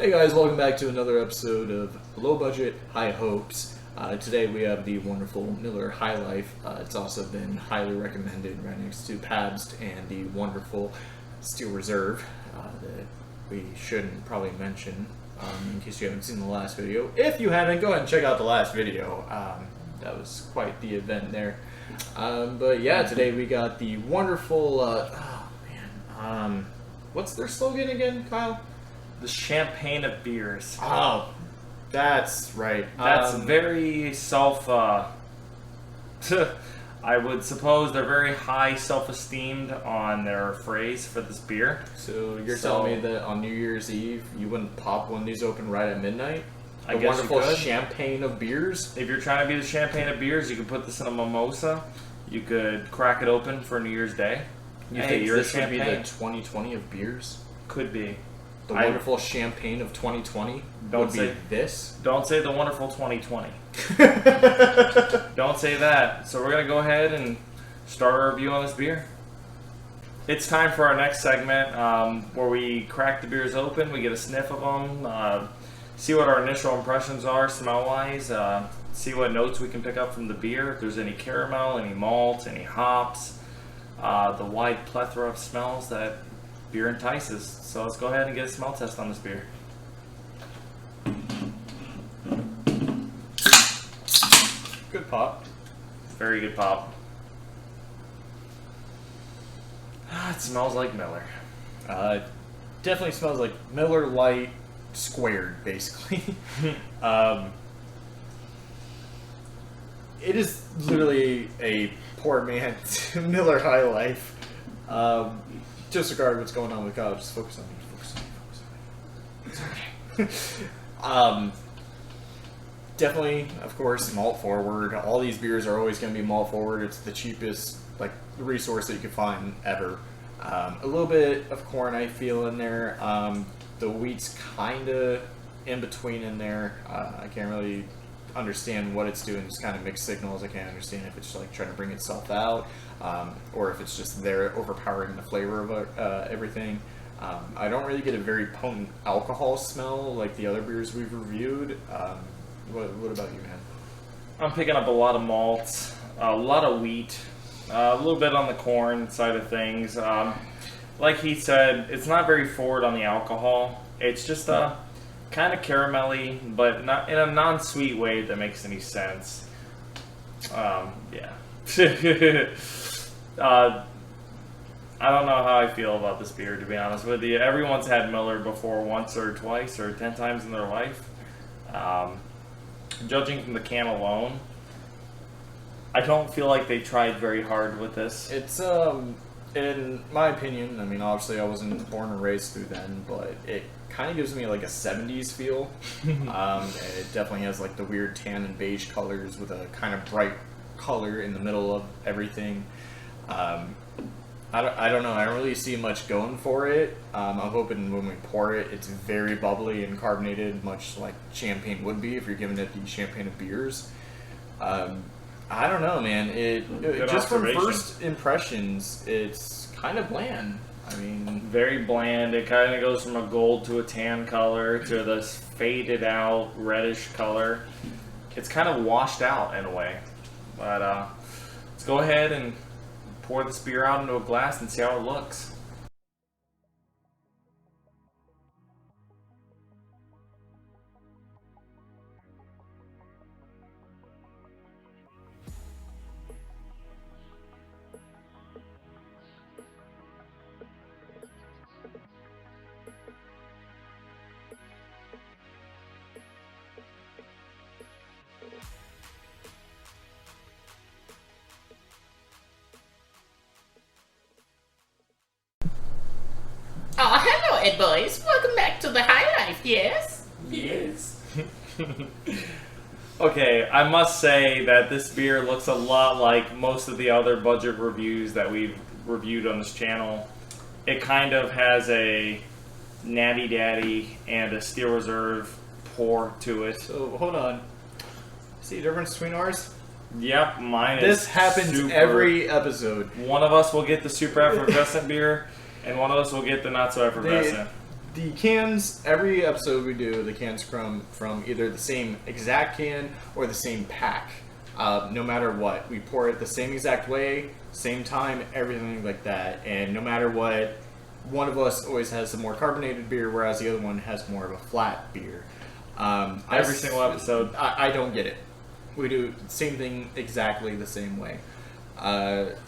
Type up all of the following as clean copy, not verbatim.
Hey guys, welcome back to another episode of Low Budget, High Hopes. Today we have the wonderful Miller High Life. It's also been highly recommended right next to Pabst and the wonderful Steel Reserve that we shouldn't probably mention in case you haven't seen the last video. If you haven't, go ahead and check out the last video. That was quite the event there. But yeah, today we got the wonderful, what's their slogan again, Kyle? The champagne of beers. Oh, that's right. That's very I would suppose they're very high self-esteemed on their phrase for this beer. So you're telling me that on New Year's Eve you wouldn't pop one of these open right at midnight? I The guess wonderful you could. champagne of beers? If you're trying to be the champagne of beers, you could put this in a mimosa. You could crack it open for New Year's Day. You Hey, think you're this a would be the champagne. 2020 of beers? Could be. The wonderful champagne of 2020 Don't would be say- this? Don't say the wonderful 2020. Don't say that. So we're going to go ahead and start our review on this beer. It's time for our next segment where we crack the beers open, we get a sniff of them, see what our initial impressions are smell-wise, see what notes we can pick up from the beer, if there's any caramel, any malt, any hops, the wide plethora of smells that beer entices. So let's go ahead and get a smell test on this beer. Good pop. Very good pop. It smells like Miller. Definitely smells like Miller Lite squared, basically. It is literally a poor man's Miller High Life. Disregard what's going on with God. Just focus on me. Focus on me. It's okay. Definitely, of course, malt forward. All these beers are always going to be malt forward. It's the cheapest resource that you can find ever. A little bit of corn I feel in there. The wheat's kind of in between in there. I can't really understand what it's doing. Just kind of mixed signals. I can't understand if it's like trying to bring itself out, or if it's just there overpowering the flavor of everything. I don't really get a very potent alcohol smell like the other beers we've reviewed. What about you, man? I'm picking up a lot of malts, a lot of wheat, a little bit on the corn side of things. Like he said, it's not very forward on the alcohol. It's just kind of caramelly, but not in a non-sweet way that makes any sense. Yeah. I don't know how I feel about this beer, to be honest with you. Everyone's had Miller before once or twice or 10 times in their life. Judging from the can alone, I don't feel like they tried very hard with this. It's in my opinion, I mean, obviously I wasn't born and raised through then, but it kind of gives me like a 70s feel. It definitely has like the weird tan and beige colors with a kind of bright color in the middle of everything. I don't know. I don't really see much going for it. I'm hoping when we pour it, it's very bubbly and carbonated, much like champagne would be if you're giving it the champagne of beers. I don't know, man. It just from first impressions, it's kind of bland. I mean, Very bland. It kind of goes from a gold to a tan color to this faded out reddish color. It's kind of washed out in a way. But let's go ahead and pour this beer out into a glass and see how it looks. Oh, hello, Ed boys. Welcome back to the High Life, yes? Yes. Okay, I must say that this beer looks a lot like most of the other budget reviews that we've reviewed on this channel. It kind of has a Natty Daddy and a Steel Reserve pour to it. so hold on. See the difference between ours? Yep, mine is This happens super. every episode. One of us will get the super effervescent beer, and one of us will get the not so effervescent. the cans, every episode we do, the cans come from either the same exact can or the same pack. No matter what, we pour it the same exact way, same time, everything like that. And no matter what, one of us always has the more carbonated beer, whereas the other one has more of a flat beer. Every single episode. I don't get it. We do the same thing exactly the same way.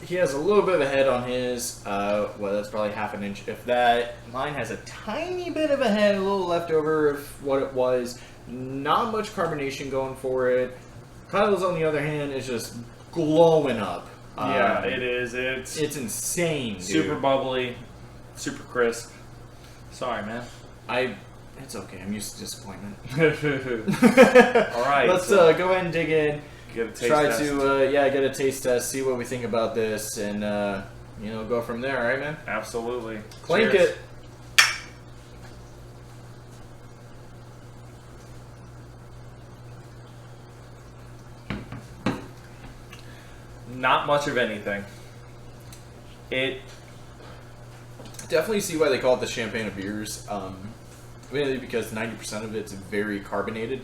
He has a little bit of a head on his. Well, that's probably half an inch, if that. Mine has a tiny bit of a head, a little leftover of what it was. Not much carbonation going for it. Kyle's, on the other hand, is just glowing up. Yeah, it is. It's insane, dude. Super bubbly, super crisp. Sorry, man. It's okay. I'm used to disappointment. All right. Let's go ahead and dig in. Get a taste Try test. to get a taste test. See what we think about this, and go from there. All right, man. Absolutely. Clink Cheers. it. Not much of anything. It Definitely see why they call it the champagne of beers. Mainly because 90% of it's very carbonated.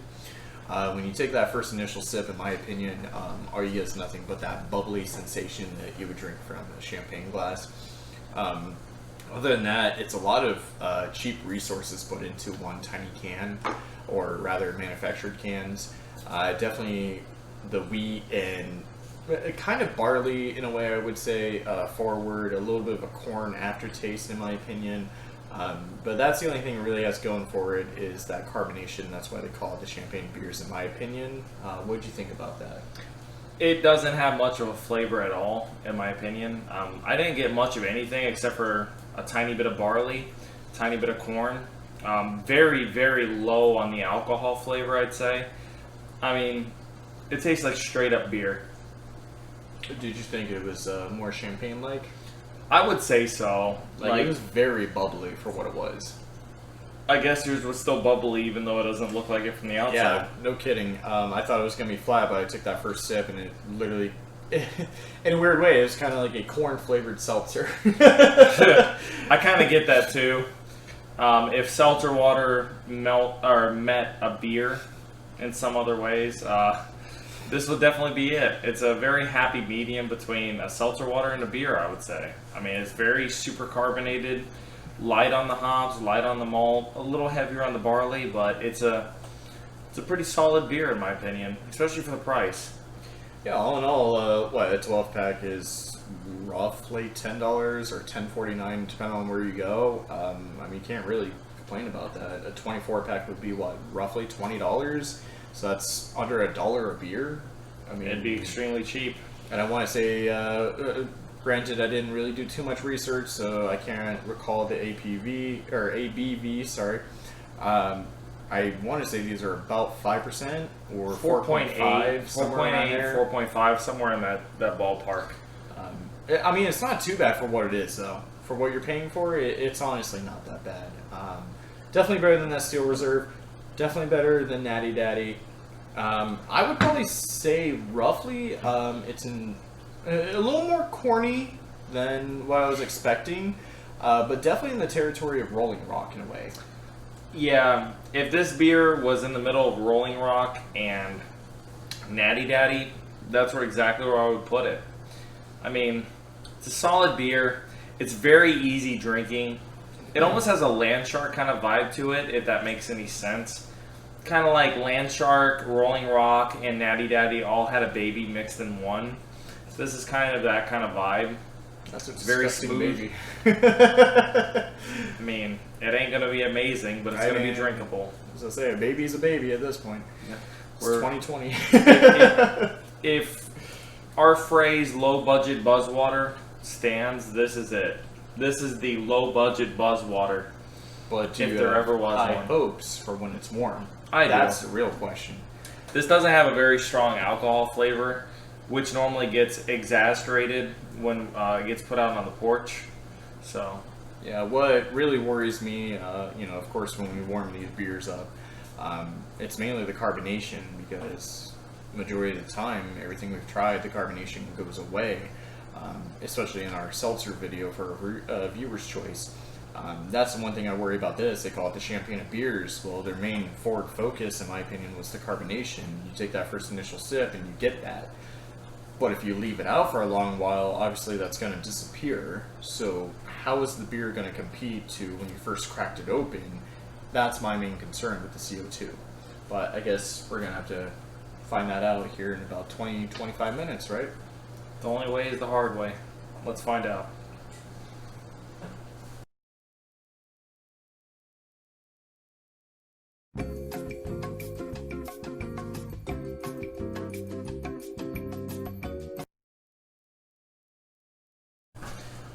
When you take that first initial sip, in my opinion, all you get is nothing but that bubbly sensation that you would drink from a champagne glass. Other than that, it's a lot of cheap resources put into one tiny can, or rather manufactured cans. Definitely the wheat and kind of barley, in a way, I would say, forward. A little bit of a corn aftertaste, in my opinion. But that's the only thing it really has going for it, is that carbonation. That's why they call it the champagne beers, in my opinion. What do you think about that? It doesn't have much of a flavor at all, in my opinion. I didn't get much of anything except for a tiny bit of barley, tiny bit of corn. Very, very low on the alcohol flavor, I'd say. I mean, it tastes like straight up beer. Did you think it was more champagne-like? I would say so. Like, it was very bubbly for what it was. I guess yours was still bubbly, even though it doesn't look like it from the outside. Yeah, no kidding. I thought it was going to be flat, but I took that first sip, and it literally, in a weird way, it was kind of like a corn-flavored seltzer. I kind of get that, too. If seltzer water met a beer in some other ways, this would definitely be it. It's a very happy medium between a seltzer water and a beer, I would say. I mean, it's very super carbonated, light on the hops, light on the malt, a little heavier on the barley, but it's a pretty solid beer, in my opinion, especially for the price. Yeah, all in all, a 12-pack is roughly $10 or $10.49, depending on where you go. I mean, you can't really complain about that. A 24-pack would be, roughly $20? So that's under $1 a beer. I mean, It'd be extremely cheap. And I want to say, granted, I didn't really do too much research, so I can't recall the APV or ABV. Sorry, I want to say these are about 5% or 4.5, 4.8, 4.5, somewhere in that ballpark. I mean, it's not too bad for what it is, though. For what you're paying for, it's honestly not that bad. Definitely better than that Steel Reserve. Definitely better than Natty Daddy. I would probably say roughly it's a little more corny than what I was expecting, but definitely in the territory of Rolling Rock in a way. Yeah, if this beer was in the middle of Rolling Rock and Natty Daddy, that's exactly where I would put it. I mean, it's a solid beer. It's very easy drinking. It almost has a Land Shark kind of vibe to it, if that makes any sense. Kind of like Land Shark, Rolling Rock, and Natty Daddy all had a baby mixed in one. So this is kind of that kind of vibe. That's a very disgusting smooth. baby. I mean, it ain't going to be amazing, but it's going to be drinkable. As I say, a baby's a baby at this point. Yeah. It's 2020. If our phrase low-budget buzzwater stands, this is it. This is the low-budget buzzwater. But do If you there have ever was high one. hopes for when it's warm? I do. That's the real question. This doesn't have a very strong alcohol flavor, which normally gets exasperated when it gets put out on the porch. So, Yeah, what really worries me, of course, when we warm these beers up, it's mainly the carbonation, because majority of the time, everything we've tried, the carbonation goes away, especially in our seltzer video for viewer's choice. That's the one thing I worry about this. They call it the champagne of beers. Well, their main forward focus, in my opinion, was the carbonation. You take that first initial sip and you get that. But if you leave it out for a long while, obviously that's going to disappear. So how is the beer going to compete to when you first cracked it open? That's my main concern with the CO2. But I guess we're going to have to find that out here in about 20-25 minutes, right? The only way is the hard way. Let's find out.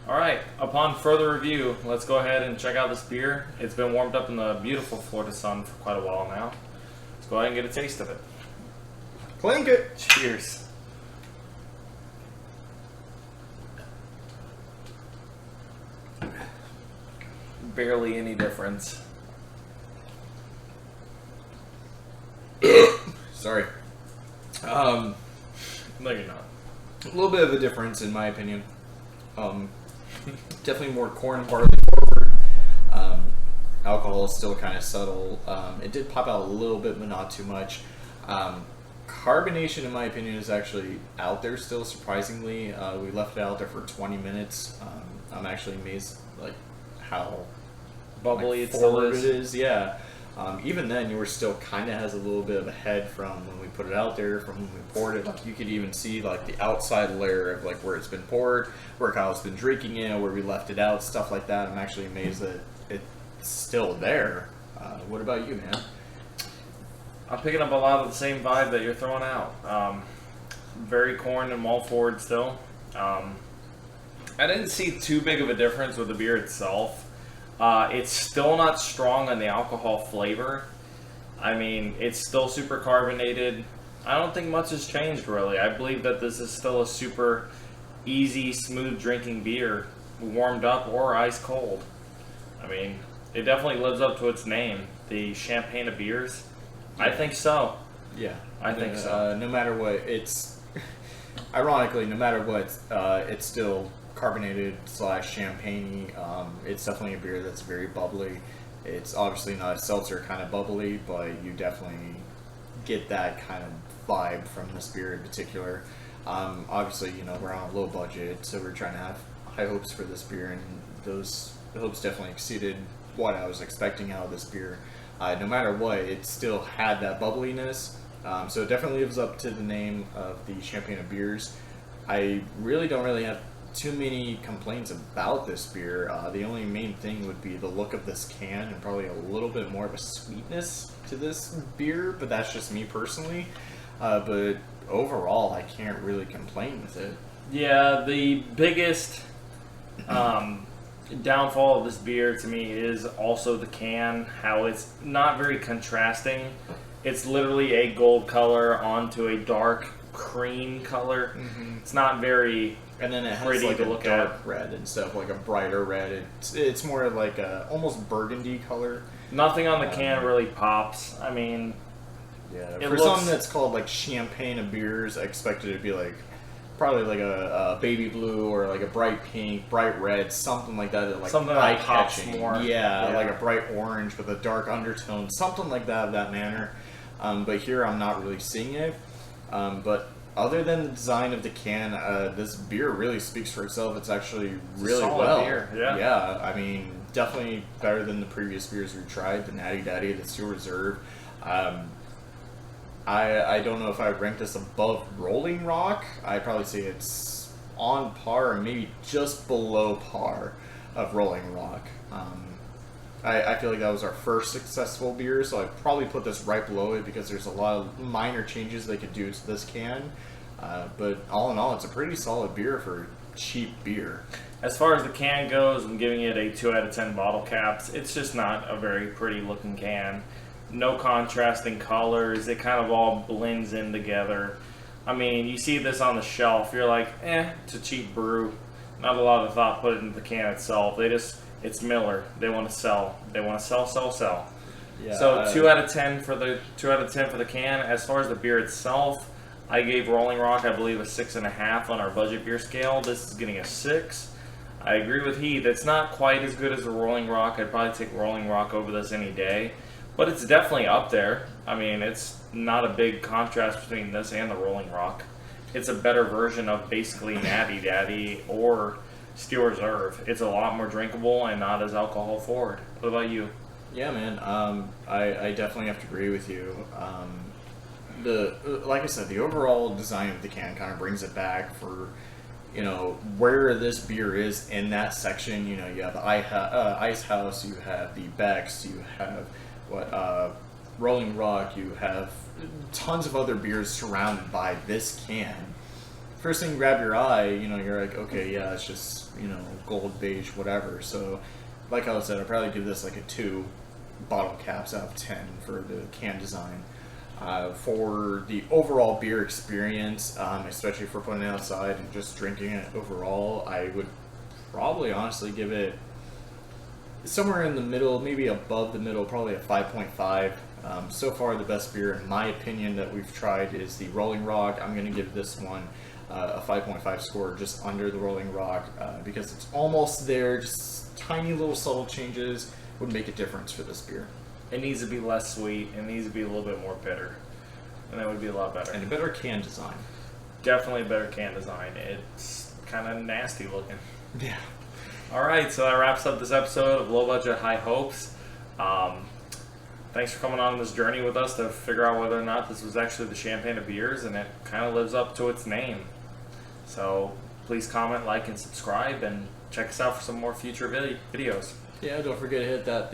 Alright, upon further review, let's go ahead and check out this beer. It's been warmed up in the beautiful Florida sun for quite a while now. Let's go ahead and get a taste of it. Clink it! Cheers. Barely any difference. Sorry. No, you're not. A little bit of a difference in my opinion. Definitely more corn barley forward. Alcohol is still kind of subtle. It did pop out a little bit, but not too much. Carbonation, in my opinion, is actually out there still. Surprisingly, we left it out there for 20 minutes. I'm actually amazed, like how Bubbly like, it still forward is. it is. Yeah. Even then, yours still kind of has a little bit of a head from when we put it out there, from when we poured it. Like you could even see like the outside layer of like where it's been poured, where Kyle's been drinking it, where we left it out, stuff like that. I'm actually amazed that it's still there. What about you, man? I'm picking up a lot of the same vibe that you're throwing out. Very corn and malt forward still. I didn't see too big of a difference with the beer itself. It's still not strong on the alcohol flavor. I mean, it's still super carbonated. I don't think much has changed really. I believe that this is still a super easy, smooth drinking beer, warmed up or ice cold. I mean, it definitely lives up to its name, the champagne of beers. I think so. Yeah, I think so. No matter what, it's ironically, no matter what, it's still carbonated / champagne-y. It's definitely a beer that's very bubbly. It's obviously not a seltzer kind of bubbly, but you definitely get that kind of vibe from this beer in particular. Obviously, you know, we're on a low budget, so we're trying to have high hopes for this beer, and those hopes definitely exceeded what I was expecting out of this beer. No matter what, it still had that bubbliness, so it definitely lives up to the name of the champagne of beers. I really don't have too many complaints about this beer. The only main thing would be the look of this can and probably a little bit more of a sweetness to this beer, but that's just me personally. But overall, I can't really complain with it. Yeah, the biggest downfall of this beer to me is also the can, how it's not very contrasting. It's literally a gold color onto a dark cream color. Mm-hmm. It's not very and then it has pretty like to a look dark at. red instead of like a brighter red. It's more like a almost burgundy color. Nothing on the can really pops. I mean, yeah, it for looks, something that's called like champagne of beers, I expected it to be like probably like a baby blue or like a bright pink, bright red, something like that. Like something that pops eye-catching. more. Yeah, like a bright orange with a dark undertone, something like that of that manner. But here I'm not really seeing it. But other than the design of the can, this beer really speaks for itself. It's actually really solid well. beer, yeah. Yeah, I mean, definitely better than the previous beers we've tried, the Natty Daddy, the Steel Reserve. I don't know if I would rank this above Rolling Rock. I'd probably say it's on par or maybe just below par of Rolling Rock. I feel like that was our first successful beer, so I'd probably put this right below it because there's a lot of minor changes they could do to this can. But all in all, it's a pretty solid beer for cheap beer. As far as the can goes, I'm giving it a 2 out of 10 bottle caps. It's just not a very pretty looking can. No contrasting colors. It kind of all blends in together. I mean, you see this on the shelf, you're like, it's a cheap brew. Not a lot of thought put into the can itself. It's Miller. They want to sell. They want to sell. Yeah, So 2 out of 10 for the can. As far as the beer itself, I gave Rolling Rock, I believe, a 6.5 on our budget beer scale. This is getting a 6. I agree with Heath. It's not quite as good as the Rolling Rock. I'd probably take Rolling Rock over this any day. But it's definitely up there. I mean, it's not a big contrast between this and the Rolling Rock. It's a better version of basically Natty Daddy or Steel Reserve. It's a lot more drinkable and not as alcohol forward. What about you? Yeah, man. I definitely have to agree with you. Like I said, the overall design of the can kind of brings it back for, you know, where this beer is in that section. You know, you have Ice House, you have the Beck's, you have Rolling Rock, you have tons of other beers surrounded by this can. First thing grab your eye, you know, you're like, okay, yeah, it's just, you know, gold, beige, whatever. So, like I said, I'd probably give this like a 2 bottle caps out of 10 for the can design. For the overall beer experience, especially for putting it outside and just drinking it overall, I would probably honestly give it somewhere in the middle, maybe above the middle, probably a 5.5. So far, the best beer, in my opinion, that we've tried is the Rolling Rock. I'm going to give this one a 5.5 score, just under the Rolling Rock, because it's almost there. Just tiny little subtle changes would make a difference for this beer. It needs to be less sweet. It needs to be a little bit more bitter. And that would be a lot better. And a better can design. Definitely a better can design. It's kind of nasty looking. Yeah. All right, so that wraps up this episode of Low Budget High Hopes. Thanks for coming on this journey with us to figure out whether or not this was actually the champagne of beers, and it kind of lives up to its name. So please comment, like, and subscribe, and check us out for some more future videos. Yeah, don't forget to hit that